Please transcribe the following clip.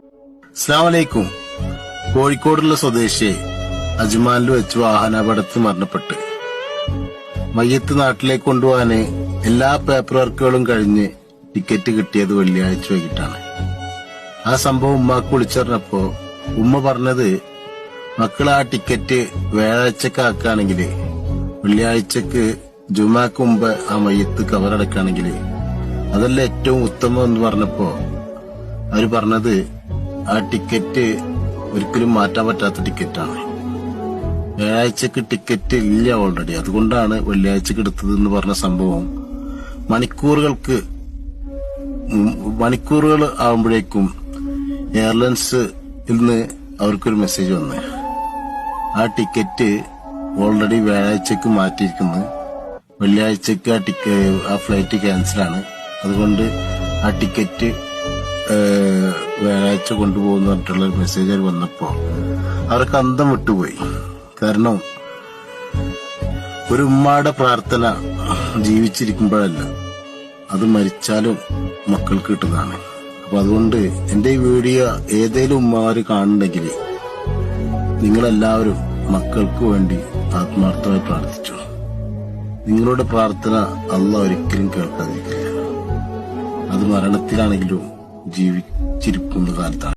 അസ്സലാമലൈക്കും. കോഴിക്കോടുള്ള സ്വദേശി അജ്മാനിൽ വെച്ച് വാഹനാപകടത്തിൽ മരണപ്പെട്ട് മയ്യത്ത് നാട്ടിലേക്ക് കൊണ്ടുപോകാന് എല്ലാ പേപ്പർ വർക്കുകളും കഴിഞ്ഞ് ടിക്കറ്റ് കിട്ടിയത് വെള്ളിയാഴ്ച വൈകിട്ടാണ്. ആ സംഭവം ഉമ്മാക്ക് വിളിച്ചറിഞ്ഞപ്പോ ഉമ്മ പറഞ്ഞത്, മക്കൾ ആ ടിക്കറ്റ് വ്യാഴാഴ്ചക്ക് ആക്കുകയാണെങ്കിൽ വെള്ളിയാഴ്ചക്ക് ജുമാക്ക് മുമ്പ് ആ മയ്യത്ത് കവറടക്കുകയാണെങ്കിൽ അതല്ല ഏറ്റവും ഉത്തമം എന്ന് പറഞ്ഞപ്പോ അവര് പറഞ്ഞത് ആ ടിക്കറ്റ് ഒരിക്കലും മാറ്റാൻ പറ്റാത്ത ടിക്കറ്റാണ്. വ്യാഴാഴ്ചക്ക് ടിക്കറ്റ് ഇല്ല ഓൾറെഡി, അതുകൊണ്ടാണ് വെള്ളിയാഴ്ചക്ക് എടുത്തത് എന്ന് പറഞ്ഞ സംഭവം മണിക്കൂറുകൾ ആവുമ്പോഴേക്കും എയർലൈൻസിൽ നിന്ന് അവർക്കൊരു മെസ്സേജ് വന്നു, ആ ടിക്കറ്റ് ഓൾറെഡി വ്യാഴാഴ്ചക്ക് മാറ്റിയിരിക്കുന്നു, വെള്ളിയാഴ്ചക്ക് ആ ഫ്ലൈറ്റ് ക്യാൻസലാണ്, അതുകൊണ്ട് ആ ടിക്കറ്റ് വ്യാഴാഴ്ച കൊണ്ടുപോകുന്ന പറഞ്ഞിട്ടുള്ള മെസ്സേജ് വന്നപ്പോ അവർക്ക് അന്തം വിട്ടുപോയി. കാരണം ഒരു ഉമ്മയുടെ പ്രാർത്ഥന ജീവിച്ചിരിക്കുമ്പോഴല്ല, അത് മരിച്ചാലും മക്കൾക്ക് കിട്ടുന്നതാണ്. അപ്പൊ അതുകൊണ്ട് എന്റെ ഈ വീഡിയോ ഏതേലും ഉമ്മമാര് കാണുന്നുണ്ടെങ്കിൽ നിങ്ങളെല്ലാവരും മക്കൾക്ക് വേണ്ടി ആത്മാർത്ഥമായി പ്രാർത്ഥിച്ചു. നിങ്ങളുടെ പ്രാർത്ഥന അല്ലാഹ് ഒരിക്കലും കേൾക്കാതിരിക്കില്ല. അത് മരണത്തിലാണെങ്കിലും ജീവിച്ചിരിക്കുന്ന കാലത്താണ്.